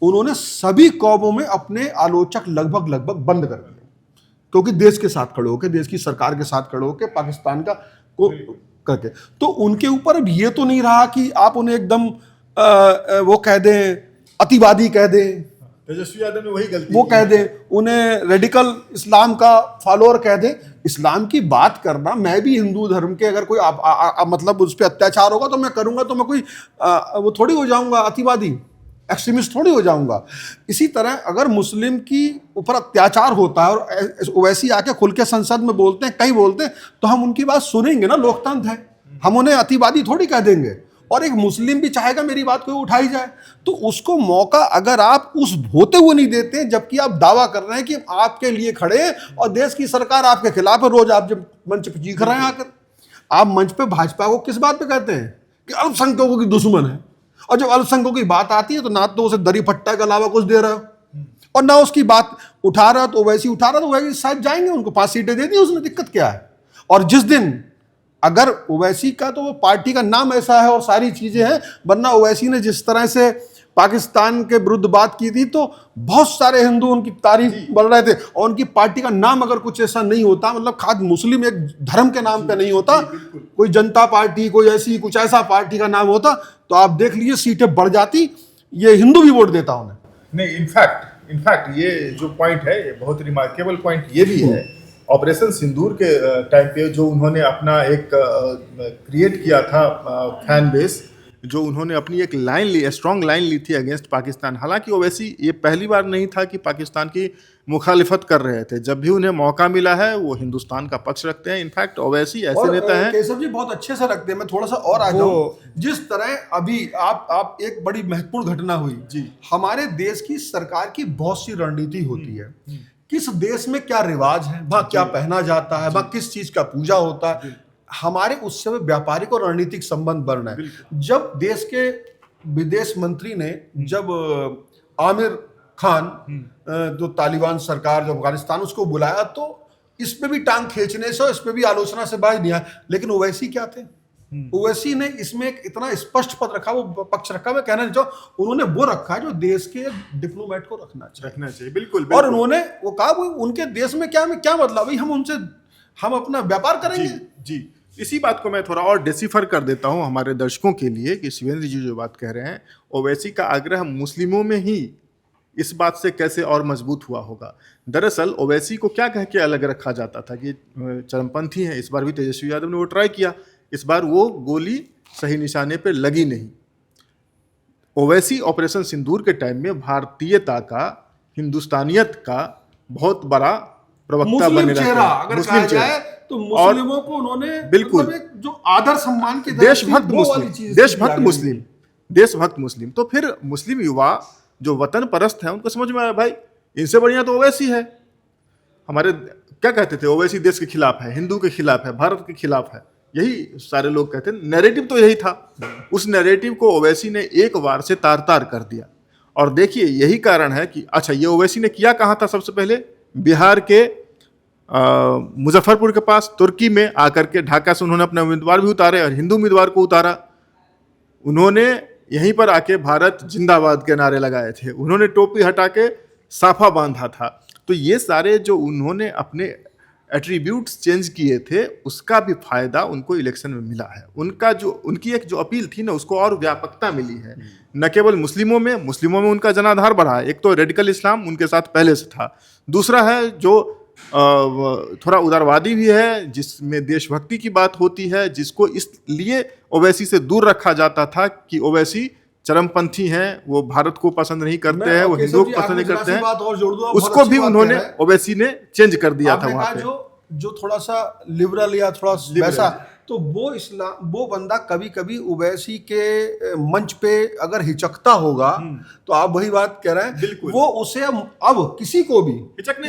उन्होंने सभी कौमों में अपने आलोचक लगभग बंद कर दिए, क्योंकि देश के साथ खड़े होकर, देश की सरकार के साथ खड़े होकर पाकिस्तान का को करके, तो उनके ऊपर अब ये तो नहीं रहा कि आप उन्हें एकदम वो कह दें, अतिवादी कह दें, तेजस्वी यादव ने वही गलती वो कह दें, उन्हें रेडिकल इस्लाम का फॉलोअर कह दें। इस्लाम की बात करना, मैं भी हिंदू धर्म के अगर कोई मतलब उस पर अत्याचार होगा तो मैं करूंगा, तो मैं कोई वो थोड़ी हो जाऊंगा अतिवादी, एक्सट्रीमिस्ट थोड़ी हो जाऊंगा। इसी तरह अगर मुस्लिम की ऊपर अत्याचार होता है और वैसे आके खुल के संसद में बोलते हैं, कहीं बोलते हैं, तो हम उनकी बात सुनेंगे ना, लोकतंत्र है, हम उन्हें अतिवादी थोड़ी कह देंगे। और एक मुस्लिम भी चाहेगा मेरी बात कोई उठाई जाए, तो उसको मौका अगर आप उस होते हुए नहीं देते, जबकि आप दावा कर रहे हैं कि आपके लिए खड़े हैं और देश की सरकार आपके खिलाफ है, रोज आप जब मंच पर चीख रहे हैं आकर, आप मंच पे भाजपा को किस बात पे कहते हैं कि अल्पसंख्यकों की दुश्मन है, और जब अल्पसंख्यकों की बात आती है तो ना तो उसे दरी फट्टा के अलावा कुछ दे रहे हो और ना उसकी बात उठा रहा, तो वैसी उठा रहा, तो वैसे शायद जाएंगे, उनको 5 सीटें दे दी उसने, दिक्कत क्या है? और जिस दिन अगर ओवैसी का, तो वो पार्टी का नाम ऐसा है और सारी चीजें हैं, वरना ओवैसी ने जिस तरह से पाकिस्तान के विरुद्ध बात की थी तो बहुत सारे हिंदू उनकी तारीफ बोल रहे थे, और उनकी पार्टी का नाम अगर कुछ ऐसा नहीं होता, मतलब खास मुस्लिम एक धर्म के नाम पे नहीं होता, कोई जनता पार्टी, कोई ऐसी कुछ ऐसा पार्टी का नाम होता, तो आप देख लीजिए सीटें बढ़ जाती, ये हिंदू भी वोट देता उन्हें। नहीं, इनफैक्ट ये जो पॉइंट है, ये बहुत रिमार्केबल पॉइंट ये भी है, ऑपरेशन सिंदूर के टाइम पे जो उन्होंने अपना एक क्रिएट किया था फैन बेस, जो उन्होंने अपनी एक लाइन ली, स्ट्रॉन्ग लाइन ली थी अगेंस्ट पाकिस्तान। हालांकि ओवैसी ये पहली बार नहीं था कि पाकिस्तान की मुखालिफत कर रहे थे, जब भी उन्हें मौका मिला है वो हिंदुस्तान का पक्ष रखते हैं। इनफैक्ट ओवैसी ऐसे नेता हैं, केशव जी बहुत अच्छे से रखते हैं। मैं थोड़ा सा और आ जाऊं, जिस तरह अभी आप एक बड़ी महत्वपूर्ण घटना हुई जी, हमारे देश की सरकार की बहुत सी रणनीति होती है, किस देश में क्या रिवाज है, वहां क्या पहना जाता है, वहां किस चीज का पूजा होता है, हमारे उससे व्यापारिक और रणनीतिक संबंध बढ़ रहे हैं। जब देश के विदेश मंत्री ने, जब आमिर खान जो तालिबान सरकार जो अफगानिस्तान, उसको बुलाया, तो इस पे भी टांग खींचने से, इस पे भी आलोचना से बाज नहीं आया, लेकिन ओवैसी क्या थे, ओवैसी ने इसमें एक इतना स्पष्ट पद रखा, वो पक्ष रखा, मैं कहना चाहूँ उन्होंने वो रखा है जो देश के डिप्लोमेट को रखना चाहिए। बिल्कुल। और उन्होंने वो कहा उनके देश में क्या मतलब, भाई हम अपना व्यापार करेंगे जी। इसी बात को मैं थोड़ा और डिसिफर कर देता हूं हमारे दर्शकों के लिए कि शिवेंद्र जी जो बात कह रहे हैं, ओवैसी का आग्रह मुस्लिमों में ही इस बात से कैसे और मजबूत हुआ होगा। दरअसल ओवैसी को क्या कह के अलग रखा जाता था कि चरमपंथी हैं। इस बार भी तेजस्वी यादव ने वो ट्राई किया, इस बार वो गोली सही निशाने पे लगी नहीं। ओवैसी ऑपरेशन सिंदूर के टाइम में भारतीयता का हिंदुस्तानियत का बहुत बड़ा प्रवक्ता मुस्लिम बने रहते चेहरा हैं। अगर मुस्लिम कहा चेहरा। जाए तो मुस्लिमों को उन्होंने बिल्कुल। मतलब एक जो आदर सम्मान की तरह देशभक्त थी, वो वाली मुस्लिम, चीज़ देशभक्त थी। मुस्लिम, देशभक्त मुस्लिम। तो फिर मुस्लिम युवा जो वतन परस्त है, उनको समझ में आया भाई इनसे बढ़िया तो ओवैसी है। हमारे क्या कहते थे, ओवैसी देश के खिलाफ है, हिंदू के खिलाफ है, भारत के खिलाफ है, यही सारे लोग कहते हैं। नैरेटिव तो यही था। उस नैरेटिव को ओवैसी ने एक बार से तार तार कर दिया। और देखिए यही कारण है कि अच्छा, ये ओवैसी ने किया कहाँ था, सबसे पहले बिहार के मुजफ्फरपुर के पास तुर्की में आकर के ढाका से उन्होंने अपने उम्मीदवार भी उतारे और हिंदू उम्मीदवार को उतारा। उन्होंने यहीं पर आके भारत जिंदाबाद के नारे लगाए थे, उन्होंने टोपी हटा के साफा बांधा था। तो ये सारे जो उन्होंने अपने एट्रीब्यूट्स चेंज किए थे, उसका भी फायदा उनको इलेक्शन में मिला है। उनका जो उनकी एक जो अपील थी ना, उसको और व्यापकता मिली है। न केवल मुस्लिमों में उनका जनाधार बढ़ा है। एक तो रेडिकल इस्लाम उनके साथ पहले से था, दूसरा है जो थोड़ा उदारवादी भी है, जिसमें देशभक्ति की बात होती है, जिसको इसलिए ओवैसी से दूर रखा जाता था कि ओवैसी चरमपंथी हैं, वो भारत को पसंद नहीं करते हैं, वो हिंदुओं को पसंद नहीं करते हैं। बात और जोड़ दूं, उसको भी उन्होंने ओवैसी ने चेंज कर दिया था वहां पे। जो थोड़ा सा लिबरल या थोड़ा वैसा, तो वो इस्लाम, वो बंदा कभी कभी ओवैसी के मंच पे अगर हिचकता होगा, तो आप वही बात कह रहे हैं, वो उसे अब किसी को भी,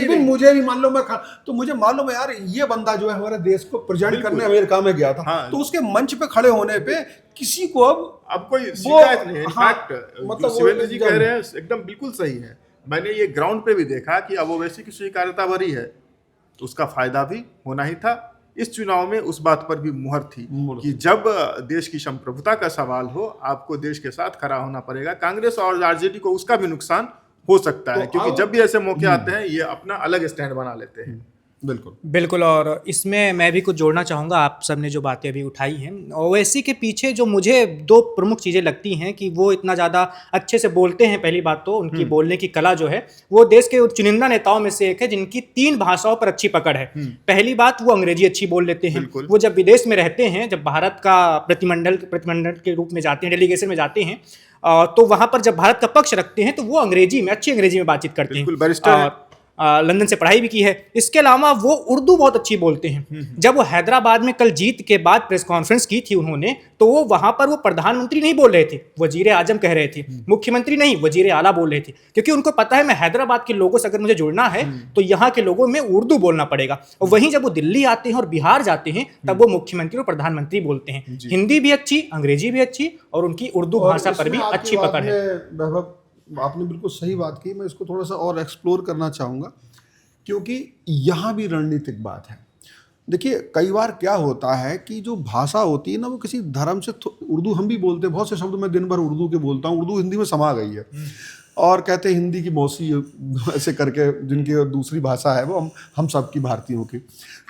इवन मुझे भी मान लो मैं तो मुझे मालूम है यार, ये बंदा जो है हमारे देश को प्रेजेंट करने अमेरिका में गया था, तो उसके मंच पे खड़े होने पे किसी को अब कोई शिकायत नहीं है। इनफैक्ट मतलब शिवेंद्र जी कह रहे हैं एकदम बिल्कुल सही है। मैंने ये ग्राउंड पे भी देखा कि अब ओवैसी की स्वीकार्यता भरी है, तो उसका फायदा भी होना ही था। इस चुनाव में उस बात पर भी मुहर थी कि जब देश की संप्रभुता का सवाल हो, आपको देश के साथ खड़ा होना पड़ेगा। कांग्रेस और आरजेडी को उसका भी नुकसान हो सकता है, क्योंकि जब भी ऐसे मौके आते हैं, ये अपना अलग स्टैंड बना लेते हैं। बिल्कुल। और इसमें मैं भी कुछ जोड़ना चाहूँगा, आप सबने जो बातें अभी उठाई हैं। ओवैसी के पीछे जो मुझे दो प्रमुख चीज़ें लगती हैं कि वो इतना ज़्यादा अच्छे से बोलते हैं। पहली बात तो उनकी बोलने की कला जो है, वो देश के चुनिंदा नेताओं में से एक है जिनकी 3 भाषाओं पर अच्छी पकड़ है। पहली बात, वो अंग्रेजी अच्छी बोल लेते हैं। वो जब विदेश में रहते हैं, जब भारत का प्रतिमंडल के रूप में जाते हैं, डेलीगेशन में जाते हैं, तो वहाँ पर जब भारत का पक्ष रखते हैं, तो वो अंग्रेजी में, अच्छी अंग्रेजी में बातचीत करते हैं। लंदन से पढ़ाई भी की है। इसके अलावा वो उर्दू बहुत अच्छी बोलते हैं। जब वो हैदराबाद में कल जीत के बाद प्रेस कॉन्फ्रेंस की थी उन्होंने, तो वो वहां पर वो प्रधानमंत्री नहीं बोल रहे थे, वजीर आजम कह रहे थे, मुख्यमंत्री नहीं, वजीर आला बोल रहे थे, क्योंकि उनको पता है मैं हैदराबाद के लोगों से अगर मुझे जुड़ना है तो यहाँ के लोगों में उर्दू बोलना पड़ेगा। और वहीं जब वो दिल्ली आते हैं और बिहार जाते हैं, तब वो मुख्यमंत्री और प्रधानमंत्री बोलते हैं। हिंदी भी अच्छी, अंग्रेजी भी अच्छी, और उनकी उर्दू भाषा पर भी अच्छी पकड़ है। आपने बिल्कुल सही बात की। मैं इसको थोड़ा सा और एक्सप्लोर करना चाहूँगा, क्योंकि यहाँ भी रणनीतिक बात है। देखिए, कई बार क्या होता है कि जो भाषा होती है ना, वो किसी धर्म से, उर्दू हम भी बोलते हैं, बहुत से शब्द मैं दिन भर उर्दू के बोलता हूँ, उर्दू हिंदी में समा गई है। और कहते हैं हिंदी की मौसी, ऐसे करके जिनकी दूसरी भाषा है वो हम सब की, भारतीयों की,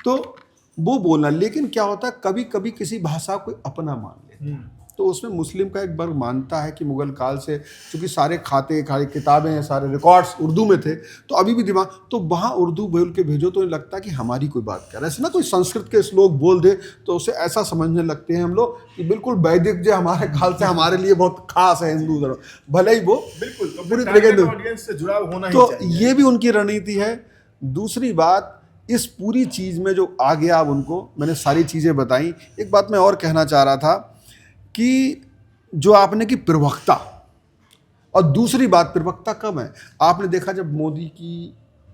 तो वो बोलना। लेकिन क्या होता है, कभी कभी किसी भाषा को अपना मान लेते हैं। तो उसमें मुस्लिम का एक वर्ग मानता है कि मुगल काल से चूंकि सारे खाते किताबें हैं, सारे रिकॉर्ड्स उर्दू में थे, तो अभी भी दिमाग, तो वहाँ उर्दू बोल के भेजो तो लगता है कि हमारी कोई बात कर रहा है। ऐसे ना कोई संस्कृत के श्लोक बोल दे तो उसे ऐसा समझने लगते हैं हम लोग कि बिल्कुल वैदिक जो हमारे काल से हमारे लिए बहुत खास है हिंदू धर्म, भले ही वो बिल्कुल पूरी तरीके ऑडियंस से जुड़ाव होना ही तो चाहिए। ये भी उनकी रणनीति है। दूसरी बात, इस पूरी चीज़ में जो आ गया, अब उनको मैंने सारी चीज़ें बताई। एक बात मैं और कहना चाह रहा था कि जो आपने की प्रवक्ता, और दूसरी बात, प्रवक्ता कब है? आपने देखा जब मोदी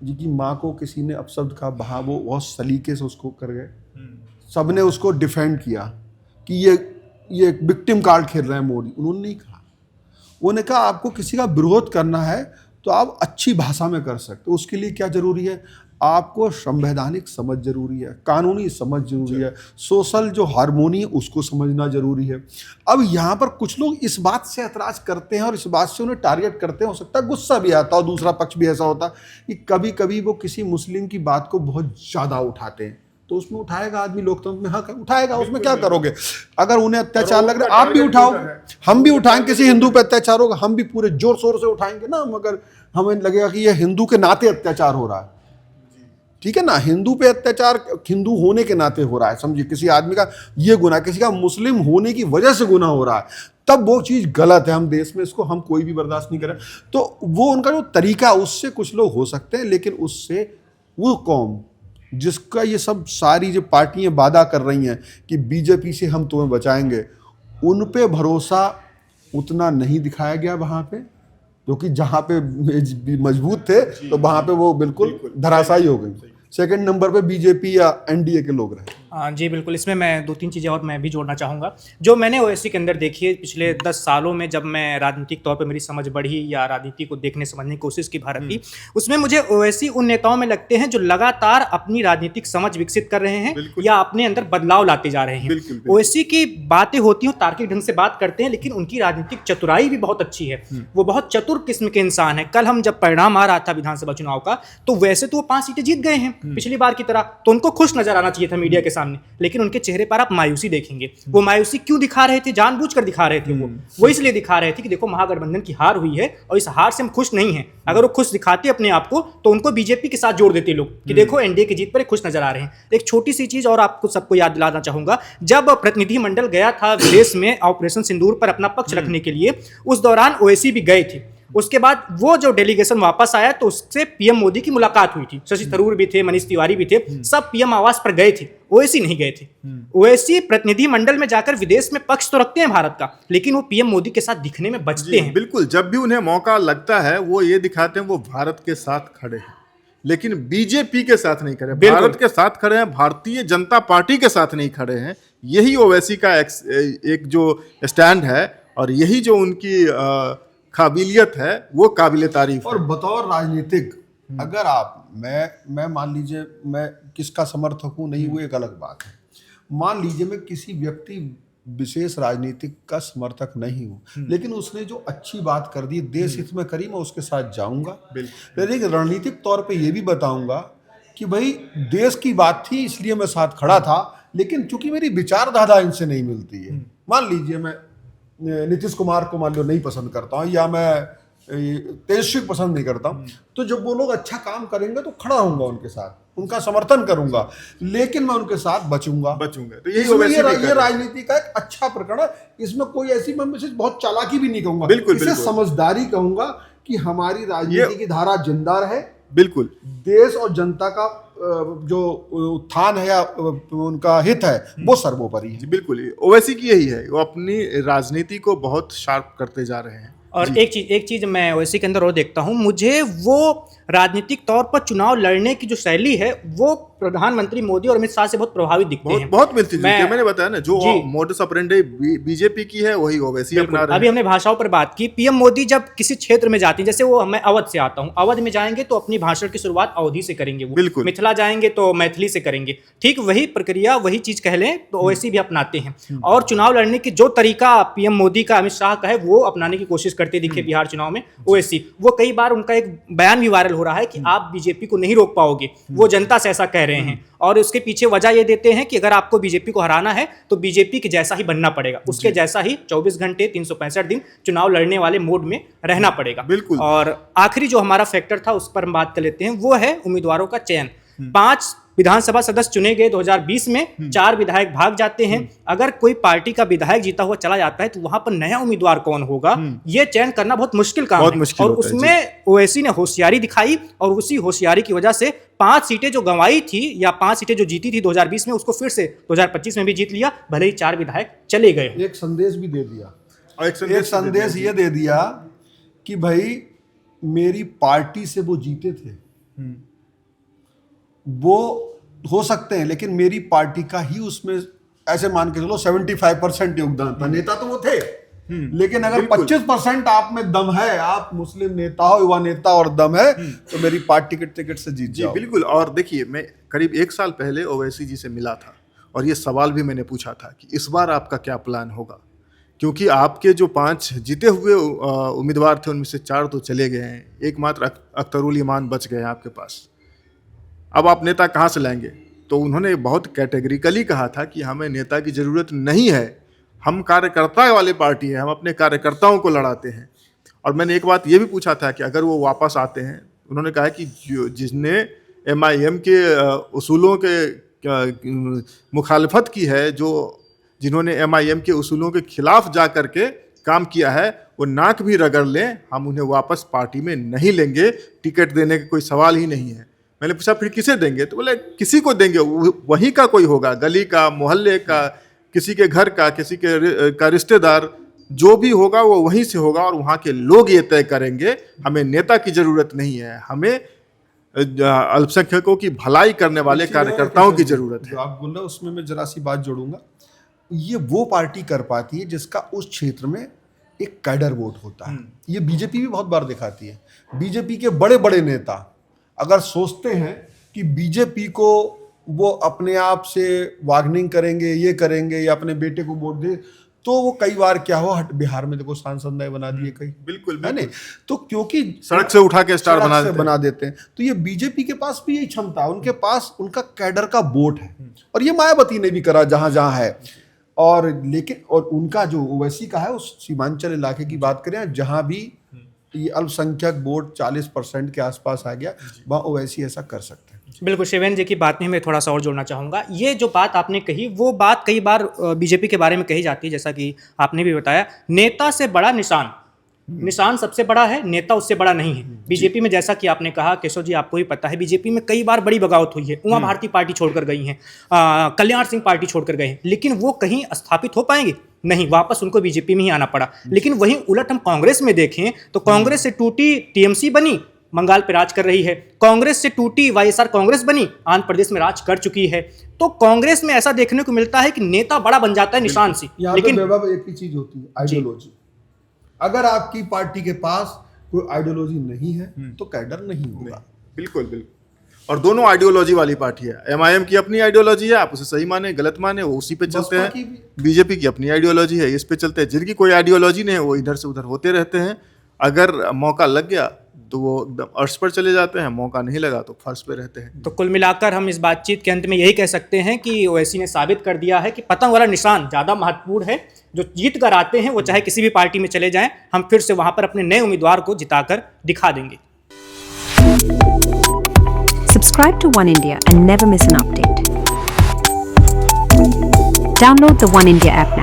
जी की माँ को किसी ने अपशब्द कहा, वहाँ वो बहुत सलीके से उसको कर गए, सबने उसको डिफेंड किया कि ये विक्टिम कार्ड खेल रहे हैं मोदी। उन्होंने नहीं कहा, उन्होंने कहा आपको किसी का विरोध करना है तो आप अच्छी भाषा में कर सकते हो। उसके लिए क्या जरूरी है? आपको संवैधानिक समझ जरूरी है, कानूनी समझ जरूरी है, सोशल जो हार्मोनी है उसको समझना जरूरी है। अब यहाँ पर कुछ लोग इस बात से ऐतराज़ करते हैं और इस बात से उन्हें टारगेट करते हैं। हो सकता है गुस्सा भी आता है, और दूसरा पक्ष भी ऐसा होता है कि कभी कभी वो किसी मुस्लिम की बात को बहुत ज़्यादा उठाते हैं। तो उसमें उठाएगा आदमी, लोकतंत्र में हक है, उठाएगा, उसमें क्या करोगे? अगर उन्हें अत्याचार लग रहा है, आप भी उठाओ, हम भी उठाएंगे। किसी हिंदू पे अत्याचार होगा, हम भी पूरे जोर शोर से उठाएंगे ना, मगर हमें लगेगा कि यह हिंदू के नाते अत्याचार हो रहा है, ठीक है ना, हिंदू पे अत्याचार हिंदू होने के नाते हो रहा है, समझिए, किसी आदमी का ये गुनाह, किसी का मुस्लिम होने की वजह से गुनाह हो रहा है, तब वो चीज़ गलत है। हम देश में इसको हम कोई भी बर्दाश्त नहीं करें। तो वो उनका जो तरीका, उससे कुछ लोग हो सकते हैं, लेकिन उससे वो कौम जिसका ये सब सारी जो पार्टियां वादा कर रही हैं कि बीजेपी से हम तुम्हें बचाएंगे, उन पे भरोसा उतना नहीं दिखाया गया वहाँ पे, क्योंकि जहाँ पे मजबूत थे तो वहाँ पे वो बिल्कुल धराशायी हो गई। सेकंड नंबर पे बीजेपी या एनडीए के लोग रहे। हाँ जी बिल्कुल, इसमें मैं 2-3 चीज़ें और मैं भी जोड़ना चाहूँगा जो मैंने ओवैसी के अंदर देखी है पिछले 10 सालों में। जब मैं राजनीतिक तौर पे मेरी समझ बढ़ी या राजनीति को देखने समझने की कोशिश की भारत की, उसमें मुझे ओवैसी उन नेताओं में लगते हैं जो लगातार अपनी राजनीतिक समझ विकसित कर रहे हैं या अपने अंदर बदलाव लाते जा रहे हैं। ओवैसी की बातें होती हैं, तार्किक ढंग से बात करते हैं, लेकिन उनकी राजनीतिक चतुराई भी बहुत अच्छी है। वो बहुत चतुर किस्म के इंसान है। कल हम जब परिणाम आ रहा था विधानसभा चुनाव का, तो वैसे तो वो 5 सीटें जीत गए हैं पिछली बार की तरह, तो उनको खुश नजर आना चाहिए था मीडिया के सामने, लेकिन उनके चेहरे पर आप मायूसी देखेंगे। वो मायूसी क्यों दिखा रहे थे? जानबूझकर दिखा रहे थे। वो इसलिए दिखा रहे थे कि देखो महागठबंधन की हार हुई है और इस हार से हम खुश नहीं हैं। अगर वो खुश दिखाते अपने आप को तो उनको बीजेपी के साथ जोड़ देते लोग कि देखो एनडीए की जीत पर खुश नजर आ रहे हैं। एक छोटी सी चीज और आपको सबको याद दिलाना चाहूंगा, जब प्रतिनिधि मंडल गया था विदेश में ऑपरेशन सिंदूर पर अपना पक्ष रखने के लिए, उस दौरान ओवैसी भी गए थे। उसके बाद वो जो डेलीगेशन वापस आया तो उससे पीएम मोदी की मुलाकात हुई थी। शशि थरूर भी थे, मनीष तिवारी भी थे, सब पीएम आवास पर गए थे, ओवैसी नहीं गए थे। ओवैसी प्रतिनिधि मंडल में जाकर विदेश में पक्ष तो रखते हैं भारत का, लेकिन वो पीएम मोदी के साथ दिखने में बचते हैं। बिल्कुल, जब भी उन्हें मौका लगता है वो ये दिखाते हैं वो भारत के साथ खड़े हैं, लेकिन बीजेपी के साथ नहीं खड़े, भारत के साथ खड़े हैं, भारतीय जनता पार्टी के साथ नहीं खड़े हैं। यही ओवैसी का एक जो स्टैंड है और यही जो उनकी काबिलियत है, वो काबिल तारीफ है। और बतौर राजनीतिक अगर आप मैं मान लीजिए मैं किसका समर्थक हूँ नहीं, वो एक अलग बात है। मान लीजिए मैं किसी व्यक्ति विशेष राजनीतिक का समर्थक नहीं हूँ, लेकिन उसने जो अच्छी बात कर दी, देश हित में करी, मैं उसके साथ जाऊंगा। लेकिन रणनीतिक तौर पे ये भी बताऊंगा कि भाई देश की बात थी इसलिए मैं साथ खड़ा था, लेकिन चूंकि मेरी विचारधारा इनसे नहीं मिलती है, मान लीजिए मैं नीतीश कुमार को मान लो नहीं पसंद करता हूँ या मैं तेजस्वी पसंद नहीं करता हूँ, तो जब वो लोग अच्छा काम करेंगे तो खड़ा होऊंगा उनके साथ, उनका समर्थन करूंगा, लेकिन मैं उनके साथ बचूंगा। तो ये राजनीति का एक अच्छा प्रकरण है। इसमें कोई ऐसी मैं बहुत चालाकी भी नहीं कहूंगा, इसे समझदारी कहूंगा कि हमारी राजनीति की धारा जिंदा रहे। बिल्कुल, देश और जनता का जो उत्थान है या उनका हित है वो सर्वोपरि है। बिल्कुल, ओवैसी की यही है, वो अपनी राजनीति को बहुत शार्प करते जा रहे हैं। और एक चीज मैं ओवैसी के अंदर और देखता हूं, मुझे वो राजनीतिक तौर पर चुनाव लड़ने की जो शैली है वो प्रधानमंत्री मोदी और अमित शाह से बहुत प्रभावित दिखते हैं। बहुत मिलती है। मैंने बताया ना, जो मोडस ऑपरेंडी बीजेपी की है वही ओवैसी अपना रहे हैं। अभी हमने भाषाओं पर बात की। पीएम मोदी जब किसी क्षेत्र में जाती है, जैसे वो मैं अवध से आता हूँ, अवध में जाएंगे तो अपनी भाषण की शुरुआत अवधी से करेंगे, वो मिथिला जाएंगे तो मैथिली से करेंगे। ठीक वही प्रक्रिया, वही चीज कह लें तो ओवैसी भी अपनाते हैं। और चुनाव लड़ने की जो तरीका पीएम मोदी का, अमित शाह का है, वो अपनाने की कोशिश करते दिखे बिहार चुनाव में ओवैसी। वो कई बार उनका एक बयान भी वायरल हो रहा है कि आप बीजेपी को नहीं रोक पाओगे, वो जनता से ऐसा कह रहे हैं। और उसके पीछे वजह ये देते हैं कि अगर आपको बीजेपी को हराना है तो बीजेपी के जैसा ही बनना पड़ेगा, उसके जैसा ही 24 घंटे 365 दिन चुनाव लड़ने वाले मोड में रहना पड़ेगा। बिल्कुल। और आखिरी जो हमारा फैक्टर था उस पर हम बात कर लेते हैं, वो है उम्मीदवारों का चयन। 5 विधानसभा सदस्य चुने गए 2020 में, 4 विधायक भाग जाते हैं। अगर कोई पार्टी का विधायक जीता हुआ चला जाता है तो वहां पर नया उम्मीदवार कौन होगा, ये चयन करना बहुत मुश्किल काम है। और उसमें ओवैसी ने होशियारी दिखाई और उसी होशियारी की वजह से 5 सीटें जो गंवाई थी या 5 सीटें जो जीती थी 2020 में, उसको फिर से 2025 में भी जीत लिया, भले ही 4 विधायक चले गए। एक संदेश भी दे दिया, और एक संदेश ये दे दिया कि भाई मेरी पार्टी से वो जीते थे, वो हो सकते हैं, लेकिन मेरी पार्टी का ही उसमें ऐसे मान के चलो 75% योगदान था। नेता तो वो थे, लेकिन अगर 25% आप में दम है, आप मुस्लिम नेता हो, युवा नेता और दम है, तो मेरी पार्टी के टिकट से जीत जाओ। बिल्कुल। और देखिए, मैं करीब 1 साल पहले ओवैसी जी से मिला था और ये सवाल भी मैंने पूछा था कि इस बार आपका क्या प्लान होगा, क्योंकि आपके जो 5 जीते हुए उम्मीदवार थे उनमें से 4 तो चले गए हैं, एकमात्र अख्तरुल ईमान बच गए हैं आपके पास। अब आप नेता कहाँ से लाएंगे? तो उन्होंने बहुत कैटेगरिकली कहा था कि हमें नेता की ज़रूरत नहीं है, हम कार्यकर्ता वाले पार्टी है, हम अपने कार्यकर्ताओं को लड़ाते हैं। और मैंने एक बात ये भी पूछा था कि अगर वो वापस आते हैं, उन्होंने कहा कि जिसने MIM के उसूलों के मुखालफत की है, जिन्होंने MIM के उसूलों के खिलाफ जा करके काम किया है वो नाक भी रगड़ लें, हम उन्हें वापस पार्टी में नहीं लेंगे, टिकट देने का कोई सवाल ही नहीं है। मैंने पूछा फिर किसे देंगे, तो बोले किसी को देंगे, वहीं का कोई होगा, गली का, मोहल्ले का, किसी के घर का, किसी का रिश्तेदार, जो भी होगा वो वहीं से होगा और वहाँ के लोग ये तय करेंगे। हमें नेता की जरूरत नहीं है, हमें अल्पसंख्यकों की भलाई करने वाले कार्यकर्ताओं की जरूरत है। जो आप बोल रहे हो उसमें मैं जरा सी बात जोड़ूंगा। ये वो पार्टी कर पाती है जिसका उस क्षेत्र में एक कैडर वोट होता है। ये बीजेपी भी बहुत बार दिखाती है। बीजेपी के बड़े बड़े नेता अगर सोचते हैं कि बीजेपी को वो अपने आप से वार्निंग करेंगे, ये करेंगे या अपने बेटे को वोट दे, तो वो कई बार क्या हो, बिहार में देखो सांसद नए बना दिए कई, बिल्कुल है नहीं, तो क्योंकि सड़क से उठा के स्टार बना देते हैं। तो ये बीजेपी के पास भी यही क्षमता है, उनके पास उनका कैडर का वोट है। और ये मायावती ने भी करा जहां जहां है। और लेकिन और उनका जो ओवैसी का है, उस सीमांचल इलाके की बात करें जहां भी ये अल्पसंख्यक वोट 40% के आसपास आ गया, वहां ओवैसी ऐसा कर सकते हैं। बिल्कुल, शिवेंद्र जी की बात में मैं थोड़ा सा और जोड़ना चाहूँगा। ये जो बात आपने कही, वो बात कई बार बीजेपी के बारे में कही जाती है, जैसा कि आपने भी बताया, नेता से बड़ा निशान, निशान सबसे बड़ा है, नेता उससे बड़ा नहीं है। बीजेपी में जैसा कि आपने कहा, केशव जी आपको भी पता है, बीजेपी में कई बार बड़ी बगावत हुई है। उमा भारती पार्टी छोड़कर गई हैं, कल्याण सिंह पार्टी छोड़कर गए हैं, लेकिन वो कहीं स्थापित हो पाएंगे नहीं, वापस उनको बीजेपी में ही आना पड़ा। लेकिन वहीं उलट हम कांग्रेस में देखें तो कांग्रेस से टूटी टीएमसी बनी, बंगाल पे राज कर रही है। कांग्रेस से टूटी वाईएसआर कांग्रेस बनी, आंध्र प्रदेश में राज कर चुकी है। तो कांग्रेस में ऐसा देखने को मिलता है कि नेता बड़ा बन जाता है निशान से, लेकिन एक ही चीज होती है, आइडियोलॉजी। अगर आपकी पार्टी के पास कोई आइडियोलॉजी नहीं है तो कैडर नहीं होगा। बिल्कुल बिल्कुल। और दोनों आइडियोलॉजी वाली पार्टी है। एमआईएम की अपनी आइडियोलॉजी है, आप उसे सही माने गलत माने वो उसी पे चलते हैं। बीजेपी की अपनी आइडियोलॉजी है, इस पे चलते हैं। जिनकी कोई आइडियोलॉजी नहीं है वो इधर से उधर होते रहते हैं। अगर मौका लग गया तो वो एकदम अर्श पर चले जाते हैं, मौका नहीं लगा तो फर्श पे रहते हैं। तो कुल मिलाकर हम इस बातचीत के अंत में यही कह सकते हैं कि ओवैसी ने साबित कर दिया है कि पतंग वाला निशान ज़्यादा महत्वपूर्ण है। जो जीत कर आते हैं वो चाहे किसी भी पार्टी में चले जाएं, हम फिर से वहां पर अपने नए उम्मीदवार को जिताकर दिखा देंगे। Subscribe to One India and never miss an update. Download the One India app